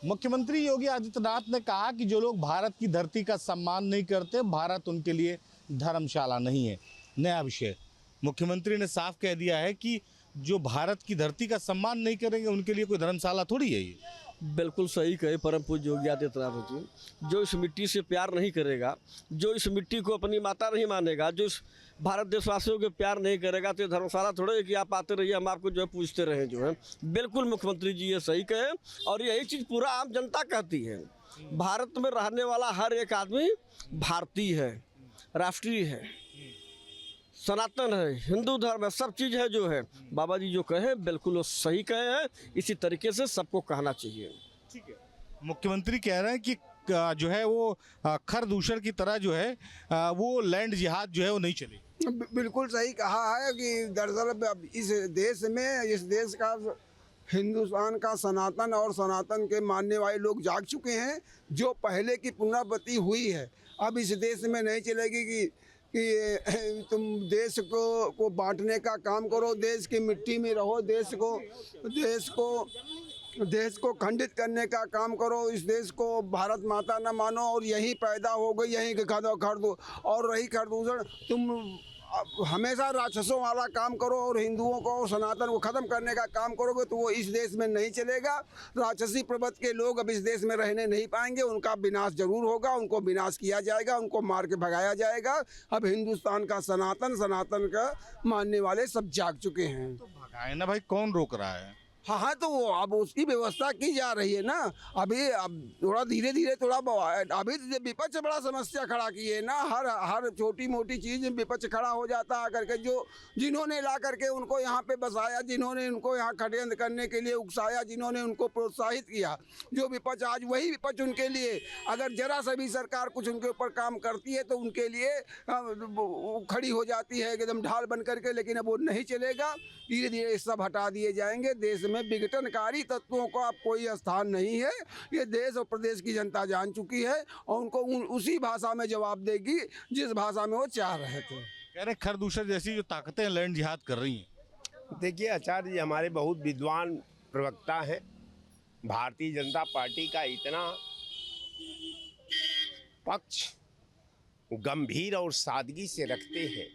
मुख्यमंत्री योगी आदित्यनाथ ने कहा कि जो लोग भारत की धरती का सम्मान नहीं करते, भारत उनके लिए धर्मशाला नहीं है। नया विषय, मुख्यमंत्री ने साफ कह दिया है कि जो भारत की धरती का सम्मान नहीं करेंगे उनके लिए कोई धर्मशाला थोड़ी है ये। बिल्कुल सही कहे परम पूज्य योगी आदित्यनाथ जी। जो इस मिट्टी से प्यार नहीं करेगा, जो इस मिट्टी को अपनी माता नहीं मानेगा, जो इस भारत देशवासियों के प्यार नहीं करेगा, तो ये धर्मशाला थोड़ा है कि आप आते रहिए, हम आपको जो है पूछते रहें जो है। बिल्कुल मुख्यमंत्री जी ये सही कहे, और यही चीज़ पूरा आम जनता कहती है। भारत में रहने वाला हर एक आदमी भारतीय है, राष्ट्रीय है, सनातन है, हिंदू धर्म है, सब चीज़ है जो है। बाबा जी जो कहे बिल्कुल वो सही कहे हैं, इसी तरीके से सबको कहना चाहिए। ठीक है, मुख्यमंत्री कह रहे हैं कि जो है वो खरदूषण की तरह जो है वो लैंड जिहाद जो है वो नहीं चलेगी। बिल्कुल सही कहा है कि दरअसल इस देश में, इस देश का, हिंदुस्तान का सनातन और सनातन के मानने वाले लोग जाग चुके हैं। जो पहले की पुनरावृत्ति हुई है अब इस देश में नहीं चलेगी कि तुम देश को बांटने का काम करो, देश की मिट्टी में रहो, देश को खंडित करने का काम करो, इस देश को भारत माता न मानो और यहीं पैदा हो गई, यहीं खरीदो। और रही खरदूषण, तुम हमेशा राक्षसों वाला काम करो और हिंदुओं को और सनातन को ख़त्म करने का काम करोगे तो वो इस देश में नहीं चलेगा। राक्षसी प्रवृत्ति के लोग अब इस देश में रहने नहीं पाएंगे, उनका विनाश जरूर होगा, उनको विनाश किया जाएगा, उनको मार के भगाया जाएगा। अब हिंदुस्तान का सनातन का मानने वाले सब जाग चुके हैं। तो भगाए ना भाई, कौन रोक रहा है? हाँ, तो वो अब उसकी व्यवस्था की जा रही है ना। अभी अब थोड़ा धीरे धीरे अभी विपक्ष बड़ा समस्या खड़ा की है ना। हर छोटी मोटी चीज़ विपक्ष खड़ा हो जाता है करके, जो जिन्होंने ला करके उनको यहाँ पे बसाया, जिन्होंने उनको यहाँ षड्यंत्र करने के लिए उकसाया, जिन्होंने उनको प्रोत्साहित किया, जो विपक्ष आज वही विपक्ष उनके लिए, अगर जरा सा भी सरकार कुछ उनके ऊपर काम करती है तो उनके लिए खड़ी हो जाती है एकदम ढाल बन करके। लेकिन अब वो नहीं चलेगा, धीरे धीरे सब हटा दिए जाएंगे। देश में विघटनकारी तत्वों का अब कोई स्थान नहीं है। ये देश और प्रदेश की जनता जान चुकी है और उनको उसी भाषा में जवाब देगी जिस भाषा में वो चाह रहे थे। कह रहे खरदूषण जैसी जो ताकतें लैंड जिहाद कर रही हैं। देखिए आचार्य जी हमारे बहुत विद्वान प्रवक्ता हैं। भारतीय जनता पार्टी का इतना पक्ष गंभीर और सादगी से रखते हैं,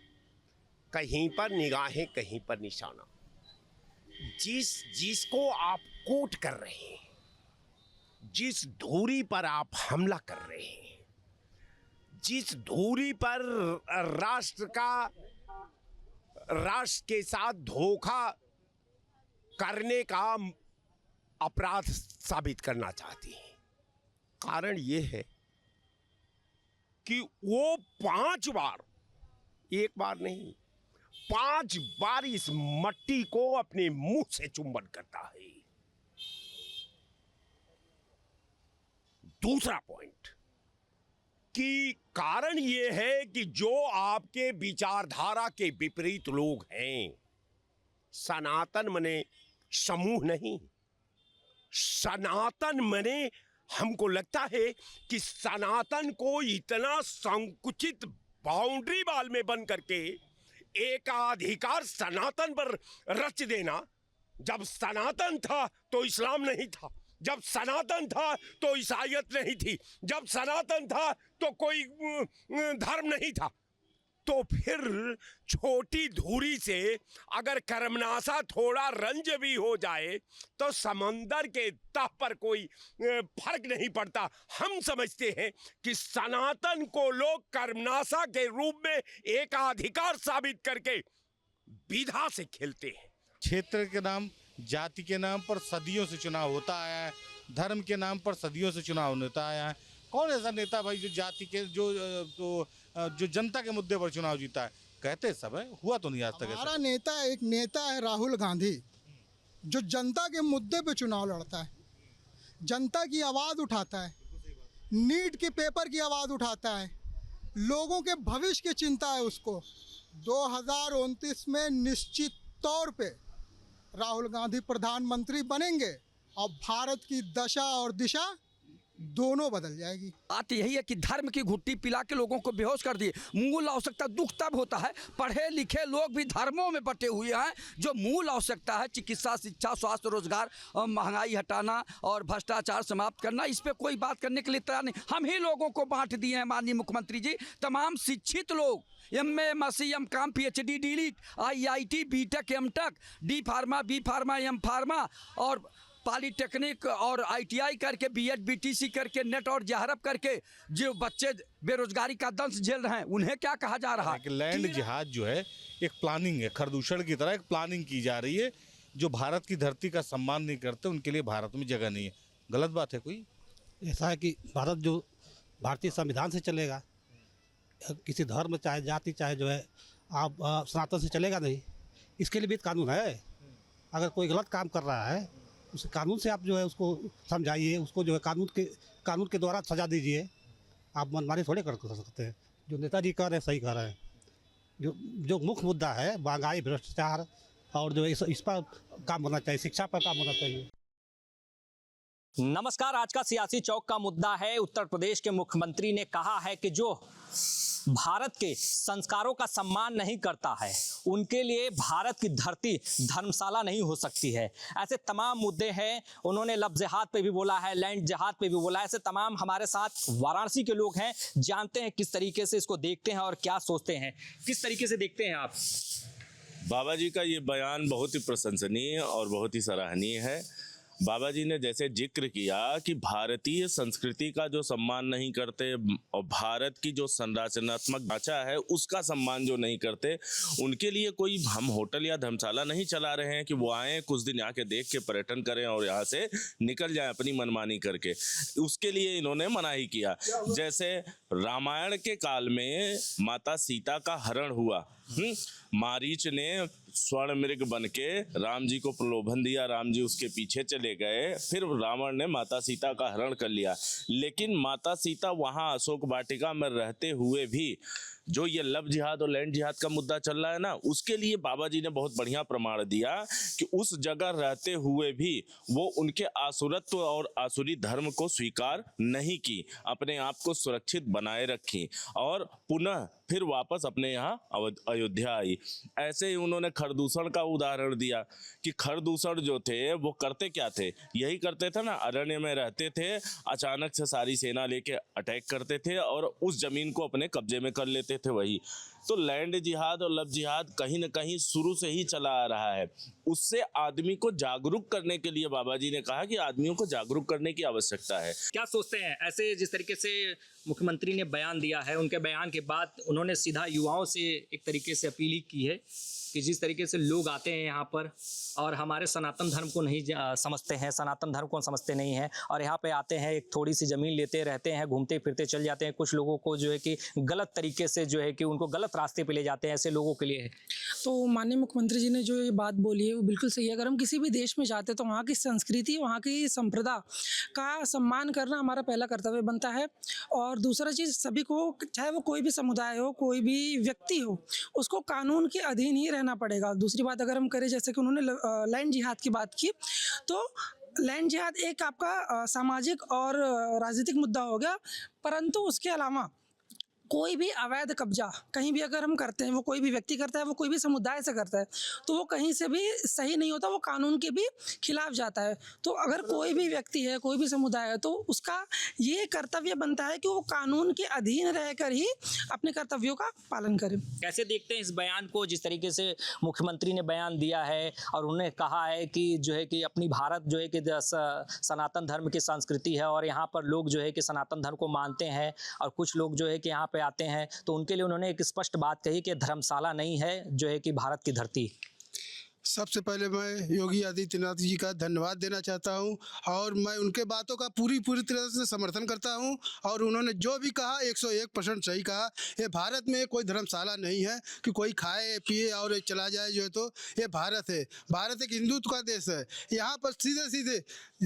कहीं पर निगाहें कहीं पर निशाना। जिसको आप कोट कर रहे हैं, जिस धुरी पर आप हमला कर रहे हैं, जिस धुरी पर राष्ट्र के साथ धोखा करने का अपराध साबित करना चाहती हैं, कारण ये है कि वो 5 बार, एक बार नहीं 5 बार इस मट्टी को अपने मुंह से चुंबन करता है। दूसरा पॉइंट कि कारण यह है कि जो आपके विचारधारा के विपरीत लोग हैं, सनातन मने समूह नहीं, सनातन मने हमको लगता है कि सनातन को इतना संकुचित बाउंड्री वाल में बन करके एकाधिकार सनातन पर रच देना। जब सनातन था तो इस्लाम नहीं था, जब सनातन था तो ईसाईयत नहीं थी, जब सनातन था तो कोई धर्म नहीं था। तो फिर छोटी धुरी से अगर कर्मनाशा थोड़ा रंज भी हो जाए तो समंदर के तह पर कोई फर्क नहीं पड़ता। हम समझते हैं कि सनातन को लोग कर्मनाशा के रूप में एकाधिकार साबित करके विधा से खेलते हैं। क्षेत्र के नाम, जाति के नाम पर सदियों से चुनाव होता आया है, धर्म के नाम पर सदियों से चुनाव होता आया है। कौन ऐसा नेता भाई जो जाति के जो जनता के मुद्दे पर चुनाव जीता है? कहते सब है, हुआ तो नहीं आज तक। हमारा एक नेता है राहुल गांधी, जो जनता के मुद्दे पे चुनाव लड़ता है, जनता की आवाज़ उठाता है, नीट के पेपर की आवाज़ उठाता है, लोगों के भविष्य की चिंता है उसको। 2029 में निश्चित तौर पे राहुल गांधी प्रधानमंत्री बनेंगे और भारत की दशा और दिशा दोनों बदल जाएगी। बात यही है कि धर्म की घुट्टी पिला के लोगों को बेहोश कर दिए। मूल आवश्यकता दुख तब होता है, पढ़े लिखे लोग भी धर्मों में बटे हुए हैं। जो मूल आवश्यकता है चिकित्सा, शिक्षा, स्वास्थ्य, रोजगार, महंगाई हटाना और भ्रष्टाचार समाप्त करना, इस पे कोई बात करने के लिए तैयार नहीं। हम ही लोगों को बांट दिए हैं माननीय मुख्यमंत्री जी। तमाम शिक्षित लोग MA, MSc, MCom, PhD, DLit, IIT, BTech, MTech, D pharma, B pharma, M pharma और पॉलीटेक्निक और ITI करके BEd, BTC करके नेट और JRF करके जो बच्चे बेरोजगारी का दंश झेल रहे हैं, उन्हें क्या कहा जा रहा है कि लैंड जिहाद जो है एक प्लानिंग है, खरदूषण की तरह एक प्लानिंग की जा रही है। जो भारत की धरती का सम्मान नहीं करते उनके लिए भारत में जगह नहीं है। गलत बात है कोई? ऐसा है कि भारत जो भारतीय संविधान से चलेगा, किसी धर्म चाहे जाति चाहे जो है आप सनातन से चलेगा नहीं। इसके लिए भी कानून है। अगर कोई गलत काम कर रहा है उस कानून से आप जो है उसको समझाइए, उसको जो है कानून के द्वारा सजा दीजिए। आप मनमानी थोड़े कर सकते हैं। जो नेताजी कर रहे हैं सही कर रहे हैं। जो मुख्य मुद्दा है महंगाई, भ्रष्टाचार और जो इस पर काम होना चाहिए, शिक्षा पर काम होना चाहिए। नमस्कार, आज का सियासी चौक का मुद्दा है उत्तर प्रदेश के मुख्यमंत्री ने कहा है कि जो भारत के संस्कारों का सम्मान नहीं करता है उनके लिए भारत की धरती धर्मशाला नहीं हो सकती है। ऐसे तमाम मुद्दे हैं। उन्होंने लव जिहाद पे भी बोला है, लैंड जिहाद पे भी बोला है। ऐसे तमाम हमारे साथ वाराणसी के लोग हैं, जानते हैं किस तरीके से इसको देखते हैं और क्या सोचते हैं। किस तरीके से देखते हैं आप? बाबा जी का ये बयान बहुत ही प्रशंसनीय और बहुत ही सराहनीय है। बाबा जी ने जैसे जिक्र किया कि भारतीय संस्कृति का जो सम्मान नहीं करते और भारत की जो संरचनात्मक ढांचा है उसका सम्मान जो नहीं करते, उनके लिए कोई हम होटल या धर्मशाला नहीं चला रहे हैं कि वो आए कुछ दिन यहाँ के देख के पर्यटन करें और यहाँ से निकल जाएं अपनी मनमानी करके। उसके लिए इन्होंने मनाही किया। जैसे रामायण के काल में माता सीता का हरण हुआ, मारीच ने स्वर्ण मृग बन के राम जी को प्रलोभन दिया, राम जी उसके पीछे चले गए, फिर रावण ने माता सीता का हरण कर लिया। लेकिन माता सीता वहां अशोक वाटिका में रहते हुए भी जो ये लव जिहाद और लैंड जिहाद का मुद्दा चल रहा है ना, उसके लिए बाबा जी ने बहुत बढ़िया प्रमाण दिया कि उस जगह रहते हुए भी वो उनके आसुरत्व और आसुरी धर्म को स्वीकार नहीं की, अपने आप को सुरक्षित बनाए रखी और पुनः फिर वापस अपने यहाँ अयोध्या आई। ऐसे ही उन्होंने खरदूषण का उदाहरण दिया कि खरदूषण जो थे वो करते क्या थे, यही करते थे ना, अरण्य में रहते थे, अचानक से सारी सेना लेके अटैक करते थे और उस जमीन को अपने कब्जे में कर लेते थे। वही तो लैंड जिहाद और लव जिहाद कहीं ना कहीं शुरू से ही चला आ रहा है। उससे आदमी को जागरूक करने के लिए बाबा जी ने कहा कि आदमियों को जागरूक करने की आवश्यकता है। क्या सोचते हैं ऐसे जिस तरीके से मुख्यमंत्री ने बयान दिया है, उनके बयान के बाद उन्होंने सीधा युवाओं से एक तरीके से अपील की है कि जिस तरीके से लोग आते हैं यहाँ पर और हमारे सनातन धर्म को नहीं समझते हैं, सनातन धर्म को समझते नहीं हैं और यहाँ पे आते हैं, एक थोड़ी सी ज़मीन लेते रहते हैं, घूमते फिरते चल जाते हैं। कुछ लोगों को जो है कि गलत तरीके से जो है कि उनको गलत रास्ते पे ले जाते हैं, ऐसे लोगों के लिए है। तो माननीय मुख्यमंत्री जी ने जो ये बात बोली है वो बिल्कुल सही है। अगर हम किसी भी देश में जाते हैं तो वहाँ की संस्कृति, वहाँ की संप्रदा का सम्मान करना हमारा पहला कर्तव्य बनता है। और दूसरा चीज़, सभी को, चाहे वो कोई भी समुदाय हो, कोई भी व्यक्ति हो, उसको कानून के अधीन ही रहना पड़ेगा। दूसरी बात अगर हम करें, जैसे कि उन्होंने लैंड जिहाद की बात की, तो लैंड जिहाद एक आपका सामाजिक और राजनीतिक मुद्दा हो गया, परंतु उसके अलावा कोई भी अवैध कब्जा कहीं भी अगर हम करते हैं, वो कोई भी व्यक्ति करता है, वो कोई भी समुदाय से करता है, तो वो कहीं से भी सही नहीं होता, वो कानून के भी खिलाफ जाता है। तो अगर कोई भी व्यक्ति है, कोई भी समुदाय है, तो उसका ये कर्तव्य बनता है कि वो कानून के अधीन रहकर ही अपने कर्तव्यों का पालन करे। कैसे देखते हैं इस बयान को, जिस तरीके से मुख्यमंत्री ने बयान दिया है और उन्होंने कहा है कि जो है कि अपनी भारत जो है कि सनातन धर्म की संस्कृति है और यहाँ पर लोग जो है कि सनातन धर्म को मानते हैं और कुछ लोग जो है कि यहाँ पे आते हैं, तो उनके लिए उन्होंने एक स्पष्ट बात कही कि धर्मशाला नहीं है जो है कि भारत की धरती। सबसे पहले मैं योगी आदित्यनाथ जी का धन्यवाद देना चाहता हूं और मैं उनके बातों का पूरी तरह से समर्थन करता हूं और उन्होंने जो भी कहा 101% सही कहा। ये भारत में कोई धर्मशाला नहीं है कि कोई खाए पिए और चला जाए, जो है तो ये भारत है। भारत एक हिंदुत्व का देश है। यहाँ पर सीधे सीधे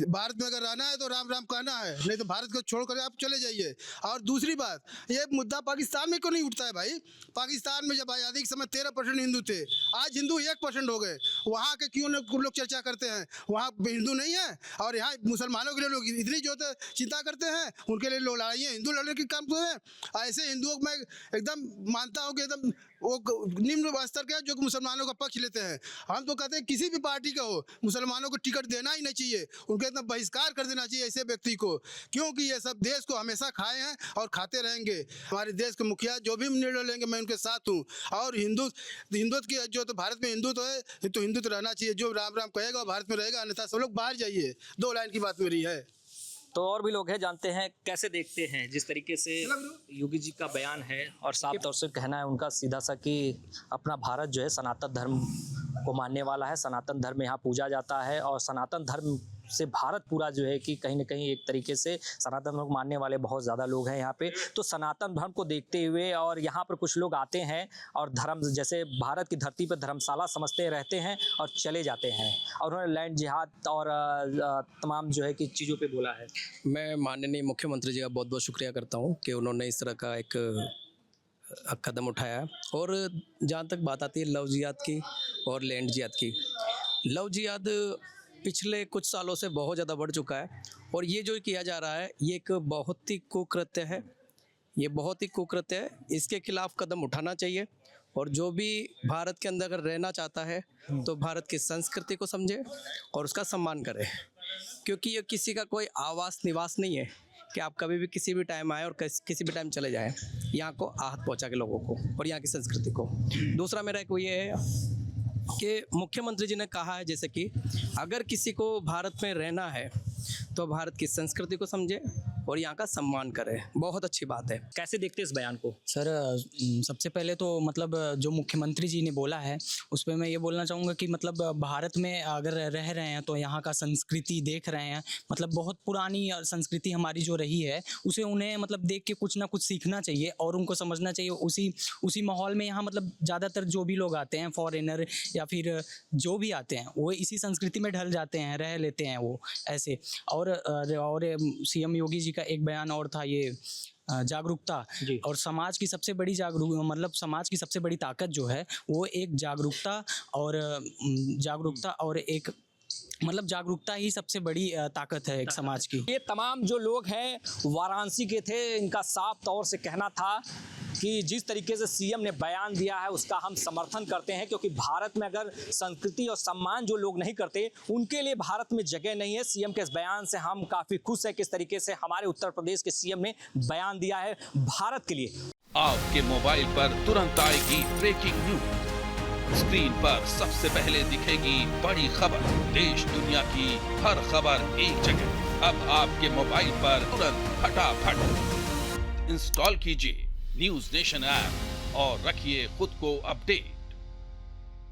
भारत में अगर रहना है तो राम राम कहना है, नहीं तो भारत को छोड़कर आप चले जाइए। और दूसरी बात, ये मुद्दा पाकिस्तान में क्यों नहीं उठता है भाई? पाकिस्तान में जब आज़ादी के समय 13% हिंदू थे, आज हिंदू 1% हो गए। वहाँ के क्यों लोग चर्चा करते हैं? वहाँ हिंदू नहीं है और यहाँ मुसलमानों के लिए लोग इतनी जो चिंता करते हैं, उनके लिए लोग लड़ाइयाँ हिंदू लड़ने के काम करते हैं। ऐसे हिंदुओं को मैं एकदम मानता हूँ कि एकदम वो निम्न स्तर के जो कि मुसलमानों का पक्ष लेते हैं। हम तो कहते हैं किसी भी पार्टी का हो, मुसलमानों को टिकट देना ही नहीं चाहिए, उनके एकदम बहिष्कार कर देना चाहिए ऐसे व्यक्ति को, क्योंकि ये सब देश को हमेशा खाए हैं और खाते रहेंगे। हमारे देश के मुखिया जो भी निर्णय लेंगे मैं उनके साथ हूँ। और हिंदुत्व की जो तो भारत में हिंदुत्व है तो हिंदुत्व रहना चाहिए, जो राम राम कहेगा भारत में रहेगा, अन्यथा सब लोग बाहर जाइए। 2 लाइन की बात मेरी है। तो और भी लोग हैं, जानते हैं कैसे देखते हैं जिस तरीके से योगी जी का बयान है और साफ तौर से कहना है उनका सीधा सा कि अपना भारत जो है सनातन धर्म को मानने वाला है, सनातन धर्म यहाँ पूजा जाता है और सनातन धर्म से भारत पूरा जो है कि कहीं ना कहीं एक तरीके से सनातन धर्म को मानने वाले बहुत ज़्यादा लोग हैं यहाँ पे। तो सनातन धर्म को देखते हुए और यहाँ पर कुछ लोग आते हैं और धर्म जैसे भारत की धरती पर धर्मशाला समझते रहते हैं और चले जाते हैं, और उन्होंने लैंड जिहाद और तमाम जो है कि चीज़ों पे बोला है। मैं माननीय मुख्यमंत्री जी का बहुत बहुत शुक्रिया करता हूँ कि उन्होंने इस तरह का एक कदम उठाया। और जहाँ तक बात आती है लव जिहाद की और लैंड जिहाद की, लव जिहाद पिछले कुछ सालों से बहुत ज़्यादा बढ़ चुका है और ये जो किया जा रहा है ये एक बहुत ही कुकृत्य है, ये बहुत ही कुकृत्य है। इसके खिलाफ कदम उठाना चाहिए और जो भी भारत के अंदर अगर रहना चाहता है तो भारत की संस्कृति को समझे और उसका सम्मान करे, क्योंकि ये किसी का कोई आवास निवास नहीं है कि आप कभी भी किसी भी टाइम आए और किसी भी टाइम चले जाएं। यहाँ को आहत पहुँचा के लोगों को और यहाँ की संस्कृति को। दूसरा मेरा एक ये है कि मुख्यमंत्री जी ने कहा है जैसे कि अगर किसी को भारत में रहना है तो भारत की संस्कृति को समझे और यहाँ का सम्मान करे। बहुत अच्छी बात है। कैसे देखते इस बयान को? सर सबसे पहले तो मतलब जो मुख्यमंत्री जी ने बोला है उस पर मैं ये बोलना चाहूँगा कि मतलब भारत में अगर रह रहे हैं तो यहाँ का संस्कृति देख रहे हैं, मतलब बहुत पुरानी संस्कृति हमारी जो रही है उसे उन्हें मतलब देख के कुछ ना कुछ सीखना चाहिए और उनको समझना चाहिए। उसी माहौल में यहाँ मतलब ज़्यादातर जो भी लोग आते हैं फॉरेनर या फिर जो भी आते हैं वो इसी संस्कृति में ढल जाते हैं, रह लेते हैं वो ऐसे। और सीएम योगी जी का एक बयान और था ये जागरूकता, और समाज की सबसे बड़ी समाज की सबसे बड़ी ताकत जो है वो एक जागरूकता और एक मतलब जागरूकता ही सबसे बड़ी ताकत है एक समाज की। ये तमाम जो लोग हैं वाराणसी के थे, इनका साफ तौर से कहना था कि जिस तरीके से सीएम ने बयान दिया है उसका हम समर्थन करते हैं, क्योंकि भारत में अगर संस्कृति और सम्मान जो लोग नहीं करते उनके लिए भारत में जगह नहीं है। सीएम के इस बयान से हम काफ़ी खुश हैं किस तरीके से हमारे उत्तर प्रदेश के सीएम ने बयान दिया है भारत के लिए। आपके मोबाइल पर तुरंत आएगी ब्रेकिंग न्यूज, स्क्रीन पर सबसे पहले दिखेगी बड़ी खबर, देश दुनिया की हर खबर एक जगह। अब आपके मोबाइल पर तुरंत फटाफट इंस्टॉल कीजिए न्यूज़ नेशन ऐप और रखिए खुद को अपडेट।